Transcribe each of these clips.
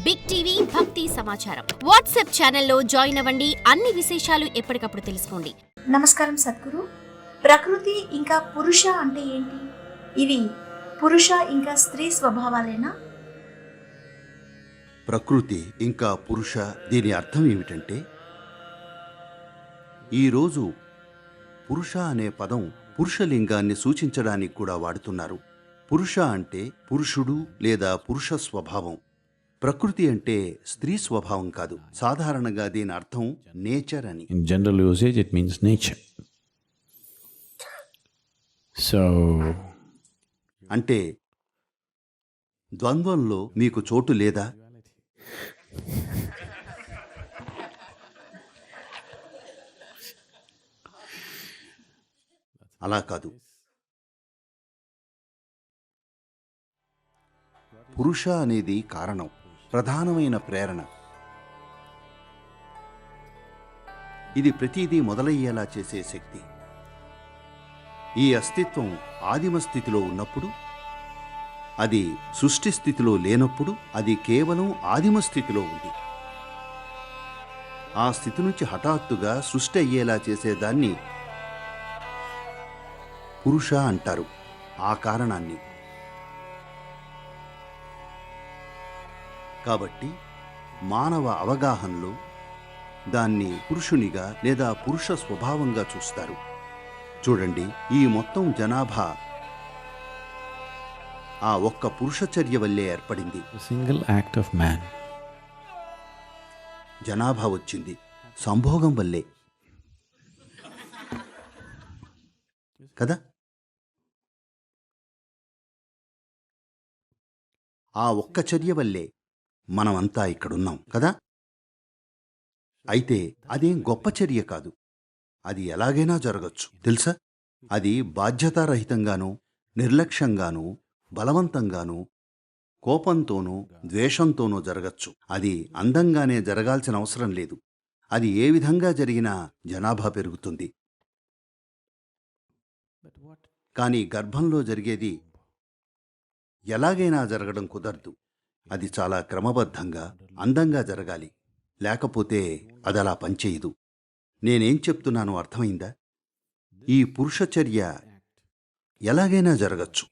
Big TV భక్తి సమాచారం WhatsApp ఛానల్లో జాయిన్ అవ్వండి. అన్ని విశేషాలు ఎప్పటికప్పుడు తెలుసుకోండి. నమస్కారం సద్గురు. ప్రకృతి ఇంకా పురుష అంటే ఏంటి? ఇవి పురుష ఇంకా స్త్రీ స్వభావాలేనా? ప్రకృతి ఇంకా పురుష, దీని అర్థం ఏమిటంటే, ఈరోజు పురుష అనే పదం పురుషలింగాన్ని సూచించడానికి కూడా వాడుతున్నారు. పురుష అంటే పురుషుడు లేదా పురుష స్వభావం. ప్రకృతి అంటే స్త్రీ స్వభావం కాదు. సాధారణంగా దీని అర్థం నేచర్ అని. In general usage, it means nature. So, అంటే ద్వంద్వంలో మీకు చోటు లేదా? అలా కాదు. పురుష అనేది కారణం, ప్రధానమైన ప్రేరణ. ఇది ప్రతిదీ మొదలయ్యేలా చేసే శక్తి. ఈ అస్తిత్వం ఆదిమ స్థితిలో ఉన్నప్పుడు, అది సృష్టి స్థితిలో లేనప్పుడు, అది కేవలం ఆదిమ స్థితిలో ఉంది. ఆ స్థితి నుంచి హఠాత్తుగా సృష్టి అయ్యేలా చేసేదాన్ని పురుష అంటారు. ఆ కారణాన్ని. కాబట్టి మానవ అవగాహనలో దాన్ని పురుషునిగా లేదా పురుష స్వభావంగా చూస్తారు. చూడండి, ఈ మొత్తం జనాభా ఆ ఒక్క పురుష చర్య వల్లే ఏర్పడింది. a single act of man. జనాభా వచ్చింది సంభోగం వల్లే కదా. ఆ ఒక్క చర్య వల్లే మనమంతా ఇక్కడున్నాం కదా. అయితే అదేం గొప్ప చర్య కాదు. అది ఎలాగైనా జరగచ్చు తెలుసా. అది బాధ్యతారహితంగానూ, నిర్లక్ష్యంగానూ, బలవంతంగానూ, కోపంతోనూ, ద్వేషంతోనూ జరగచ్చు. అది అందంగానే జరగాల్సిన అవసరం లేదు. అది ఏ విధంగా జరిగినా జనాభా పెరుగుతుంది. కానీ గర్భంలో జరిగేది ఎలాగైనా జరగడం కుదరదు. అది చాలా క్రమబద్ధంగా, అందంగా జరగాలి. లేకపోతే అది అలా పనిచేయదు. నేనేం చెప్తున్నానో అర్థమైందా? ఈ పురుష చర్య ఎలాగైనా జరగచ్చు.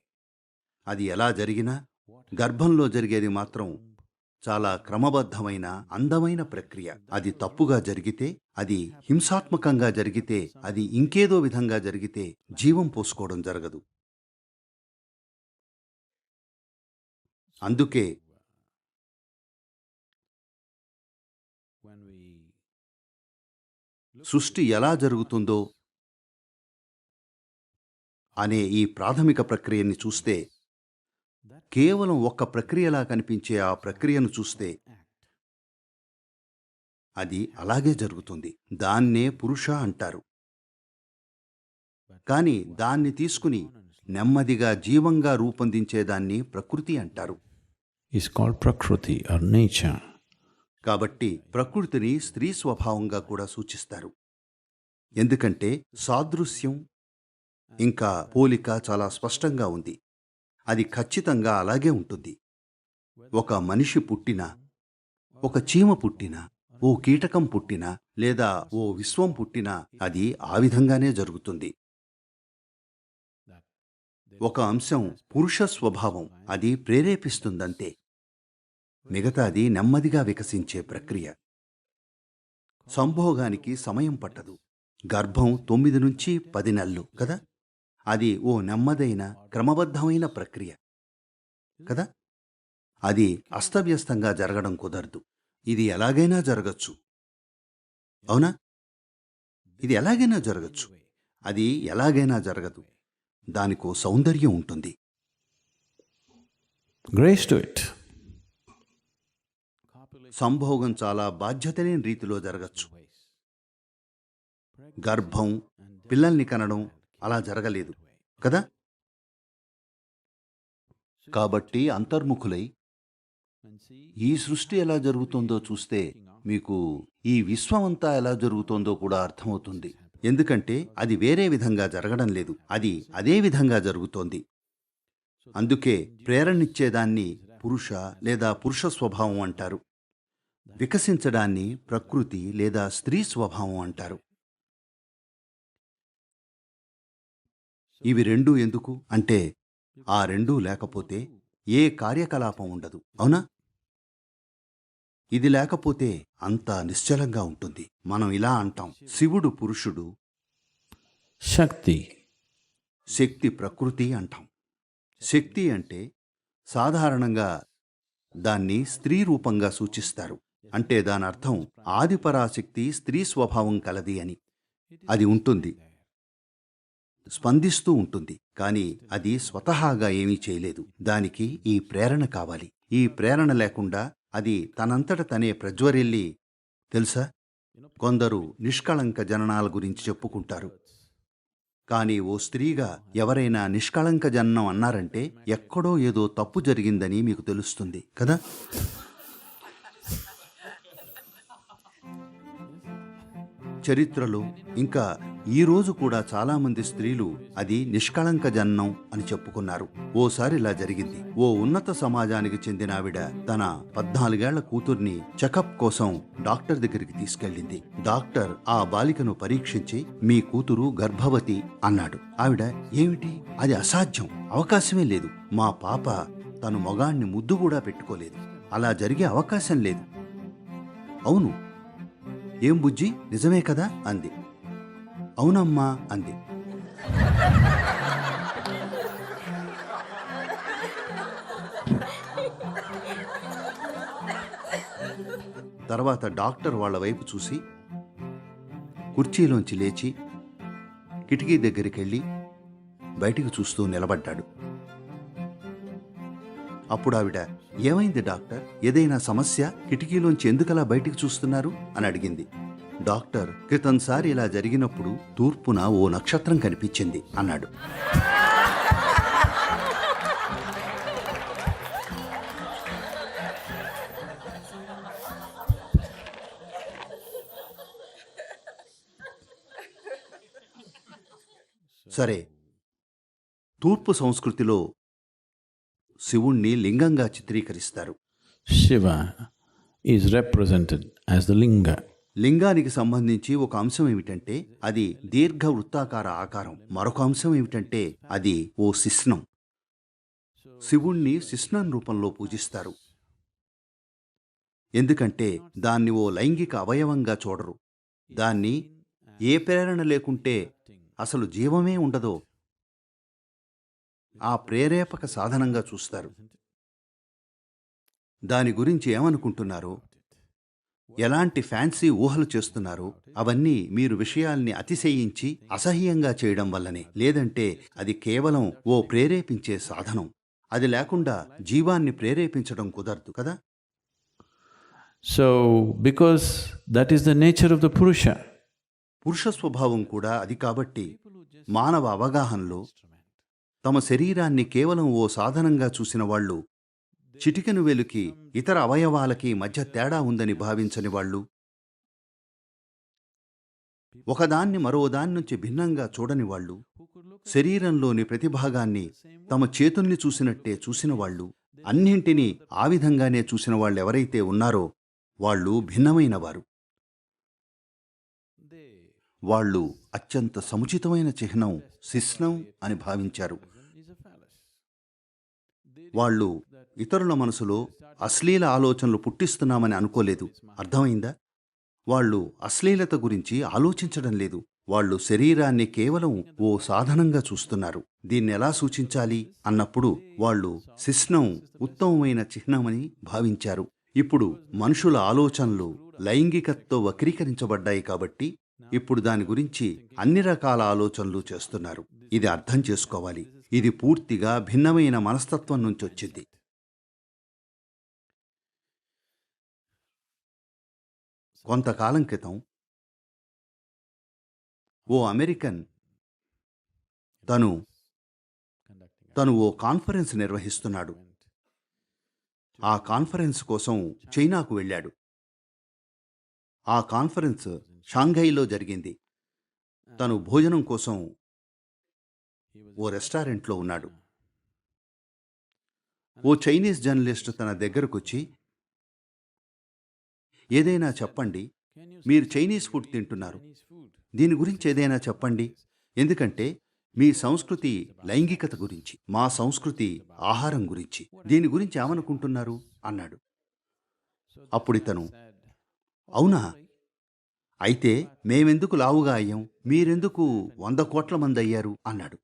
అది ఎలా జరిగినా గర్భంలో జరిగేది మాత్రం చాలా క్రమబద్ధమైన, అందమైన ప్రక్రియ. అది తప్పుగా జరిగితే, అది హింసాత్మకంగా జరిగితే, అది ఇంకేదో విధంగా జరిగితే జీవం పోసుకోవడం జరగదు. అందుకే సృష్టి ఎలా జరుగుతుందో అనే ఈ ప్రాథమిక ప్రక్రియని చూస్తే, కేవలం ఒక్క ప్రక్రియలా కనిపించే ఆ ప్రక్రియను చూస్తే అది అలాగే జరుగుతుంది. దాన్నే పురుష అంటారు. కానీ దాన్ని తీసుకుని నెమ్మదిగా జీవంగా రూపొందించేదాన్ని ప్రకృతి అంటారు. Is called Prakriti or nature. కాబట్టి ప్రకృతిని స్త్రీ స్వభావంగా కూడా సూచిస్తారు. ఎందుకంటే సాదృశ్యం ఇంకా పోలిక చాలా స్పష్టంగా ఉంది. అది ఖచ్చితంగా అలాగే ఉంటుంది. ఒక మనిషి పుట్టినా, ఒక చీమ పుట్టినా, ఓ కీటకం పుట్టినా, లేదా ఓ విశ్వం పుట్టినా అది ఆ విధంగానే జరుగుతుంది. ఒక అంశం పురుష స్వభావం, అది ప్రేరేపిస్తుందంతే. మిగతాది నెమ్మదిగా వికసించే ప్రక్రియ. సంభోగానికి సమయం పట్టదు. గర్భం 9 నుంచి 10 నెలలు కదా. అది ఓ నెమ్మదైన, క్రమబద్ధమైన ప్రక్రియ కదా. అది అస్తవ్యస్తంగా జరగడం కుదరదు. ఇది ఎలాగైనా జరగచ్చు, అవునా? ఇది ఎలాగైనా జరగచ్చు. అది ఎలాగైనా జరగదు. దానికో సౌందర్యం ఉంటుంది. Grace to it. సంభోగం చాలా బాధ్యతలేని రీతిలో జరగచ్చు. గర్భం, పిల్లల్ని కనడం అలా జరగలేదు కదా. కాబట్టి అంతర్ముఖులై ఈ సృష్టి ఎలా జరుగుతోందో చూస్తే మీకు ఈ విశ్వమంతా ఎలా జరుగుతోందో కూడా అర్థమవుతుంది. ఎందుకంటే అది వేరే విధంగా జరగడం లేదు. అది అదే విధంగా జరుగుతోంది. అందుకే ప్రేరణిచ్చేదాన్ని పురుష లేదా పురుష స్వభావం అంటారు. వికసించడాన్ని ప్రకృతి లేదా స్త్రీ స్వభావం అంటారు. ఇవి రెండూ ఎందుకు అంటే ఆ రెండూ లేకపోతే ఏ కార్యకలాపం ఉండదు, అవునా? ఇది లేకపోతే అంతా నిశ్చలంగా ఉంటుంది. మనం ఇలా అంటాం, శివుడు పురుషుడు, Shakti. శక్తి ప్రకృతి అంటాం. శక్తి అంటే సాధారణంగా దాన్ని స్త్రీ రూపంగా సూచిస్తారు. అంటే దాని అర్థం ఆదిపరాశక్తి స్త్రీ స్వభావం కలది అని. అది ఉంటుంది, స్పందిస్తూ ఉంటుంది, కానీ అది స్వతహాగా ఏమీ చేయలేదు. దానికి ఈ ప్రేరణ కావాలి. ఈ ప్రేరణ లేకుండా అది తనంతట తనే ప్రజ్వరిల్లి, తెలుసా, కొందరు నిష్కళంక జననాల గురించి చెప్పుకుంటారు. కానీ ఓ స్త్రీగా ఎవరైనా నిష్కళంక జననం అన్నారంటే ఎక్కడో ఏదో తప్పు జరిగిందని మీకు తెలుస్తుంది కదా. చరిత్రలో ఇంకా ఈ రోజు కూడా చాలామంది స్త్రీలు అది నిష్కళంక జననం అని చెప్పుకున్నారు. ఓసారి ఇలా జరిగింది. ఓ ఉన్నత సమాజానికి చెందిన ఆవిడ తన 14 ఏళ్ల కూతుర్ని చెకప్ కోసం డాక్టర్ దగ్గరికి తీసుకెళ్ళింది. డాక్టర్ ఆ బాలికను పరీక్షించి మీ కూతురు గర్భవతి అన్నాడు. ఆవిడ, ఏమిటి, అది అసాధ్యం, అవకాశమే లేదు, మా పాప తను మొగాణ్ణి ముద్దు కూడా పెట్టుకోలేదు, అలా జరిగే అవకాశం లేదు. అవును, ఏం బుజ్జి, నిజమే కదా అంది. అవునమ్మా అంది. తర్వాత డాక్టర్ వాళ్ళ వైపు చూసి కుర్చీలోంచి లేచి కిటికీ దగ్గరికెళ్ళి బయటికి చూస్తూ నిలబడ్డాడు. అప్పుడు ఆవిడ, ఏమైంది డాక్టర్, ఏదైనా సమస్య, కిటికీలోంచి ఎందుకలా బయటికి చూస్తున్నారు అని అడిగింది. డాక్టర్, క్రితంసారి ఇలా జరిగినప్పుడు తూర్పున ఓ నక్షత్రం కనిపించింది అన్నాడు. సరే, తూర్పు సంస్కృతిలో శివుణ్ణి లింగంగా చిత్రీకరిస్తారు. Shiva is represented as the linga. లింగానికి సంబంధించి ఒక అంశం ఏమిటంటే అది దీర్ఘ వృత్తాకార ఆకారం. మరొక అంశం ఏమిటంటే అది ఓ శిశ్నం. శివుణ్ణి శిశ్నం రూపంలో పూజిస్తారు. ఎందుకంటే దాన్ని ఓ లైంగిక అవయవంగా చూడరు. దాన్ని ఏ ప్రేరణ లేకుంటే అసలు జీవమే ఉండదో ఆ ప్రేరేపక సాధనంగా చూస్తారు. దాని గురించి ఏమనుకుంటున్నారో, ఎలాంటి ఫ్యాన్సీ ఊహలు చేస్తున్నారో అవన్నీ మీరు విషయాల్ని అతిశయించి అసహ్యంగా చేయడం వల్లనే. లేదంటే అది కేవలం ఓ ప్రేరేపించే సాధనం. అది లేకుండా జీవాన్ని ప్రేరేపించడం కుదరదు కదా. So, because that is the nature of the Purusha. పురుష స్వభావం కూడా అది. కాబట్టి మానవ అవగాహనలో తమ శరీరాన్ని కేవలం ఓ సాధనంగా చూసిన వాళ్ళు, చిటికెను వెలుకి ఇతర అవయవాలకి మధ్య తేడా ఉందని భావించని వాళ్ళు, ఒకదాన్ని మరోదాని నుంచి భిన్నంగా చూడని వాళ్ళు, శరీరంలోని ప్రతి భాగాన్ని తమ చేతుల్ని చూసినట్టే చూసిన వాళ్ళు, అన్నింటినీ ఆ విధంగానే చూసిన వాళ్ళు ఎవరైతే ఉన్నారో వాళ్ళు భిన్నమైన వారు. వాళ్ళు అత్యంత సముచితమైన చిహ్నం శిశ్నం అని భావించారు. వాళ్ళు ఇతరుల మనసులో అశ్లీల ఆలోచనలు పుట్టిస్తున్నామని అనుకోలేదు. అర్థమైందా? వాళ్ళు అశ్లీలత గురించి ఆలోచించడం లేదు. వాళ్ళు శరీరాన్ని కేవలం ఓ సాధనంగా చూస్తున్నారు. దీన్ని ఎలా సూచించాలి అన్నప్పుడు వాళ్ళు శిశ్నం ఉత్తమమైన చిహ్నమని భావించారు. ఇప్పుడు మనుషుల ఆలోచనలు లైంగికతతో వక్రీకరించబడ్డాయి కాబట్టి ఇప్పుడు దాని గురించి అన్ని రకాల ఆలోచనలు చేస్తున్నారు. ఇది అర్థం చేసుకోవాలి. ఇది పూర్తిగా భిన్నమైన మనస్తత్వం నుంచి వచ్చింది. కొంతకాలం క్రితం ఓ అమెరికన్ తను ఓ కాన్ఫరెన్స్ నిర్వహిస్తున్నాడు. ఆ కాన్ఫరెన్స్ కోసం చైనాకు వెళ్ళాడు. ఆ కాన్ఫరెన్స్ షాంఘైలో జరిగింది. తను భోజనం కోసం ఓ రెస్టారెంట్లో ఉన్నాడు. ఓ చైనీస్ జర్నలిస్ట్ తన దగ్గరకొచ్చి, ఏదైనా చెప్పండి, మీరు చైనీస్ ఫుడ్ తింటున్నారు, దీని గురించి ఏదైనా చెప్పండి, ఎందుకంటే మీ సంస్కృతి లైంగికత గురించి, మా సంస్కృతి ఆహారం గురించి, దీని గురించి ఏమనుకుంటున్నారు అన్నాడు. అప్పుడితను, అవునా, అయితే మేమెందుకు లావుగా అయ్యాం, మీరెందుకు 100 కోట్ల మంది అయ్యారు అన్నాడు.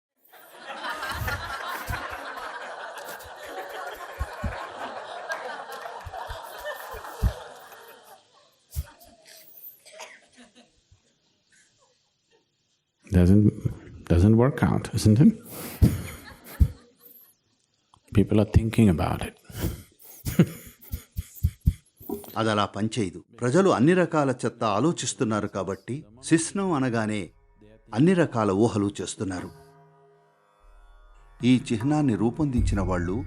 Doesn't work out, isn't it? People are thinking about it. అది అలా పనిచేయదు. ప్రజలు అన్ని రకాల చెత్త ఆలోచిస్తున్నారు కాబట్టి శిస్నం అనగానే అన్ని రకాల ఊహలు చేస్తున్నారు. ఈ చిహ్నాన్ని రూపొందించిన వాళ్ళు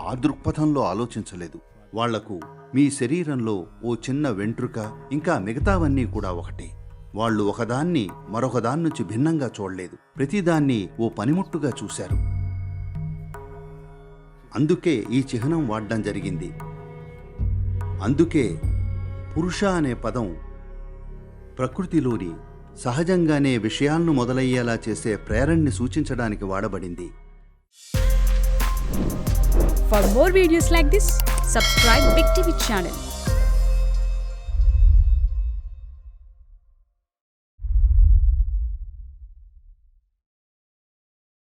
ఆ దృక్పథంలో ఆలోచించలేదు. వాళ్లకు మీ శరీరంలో ఓ చిన్న వెంట్రుక ఇంకా మిగతావన్నీ కూడా ఒకటే. వాళ్ళు ఒకదాన్ని మరొకదాని నుంచి భిన్నంగా చూడలేదు, ప్రతిదాన్ని ఓ పనిముట్టుగా చూశారు. అందుకే ఈ చిహ్నం వాడడం జరిగింది. అందుకే పురుష అనే పదం ప్రకృతిలోని సహజంగానే విషయాలను మొదలయ్యేలా చేసే ప్రేరణని సూచించడానికి వాడబడింది. For more videos like this, subscribe Big TV channel.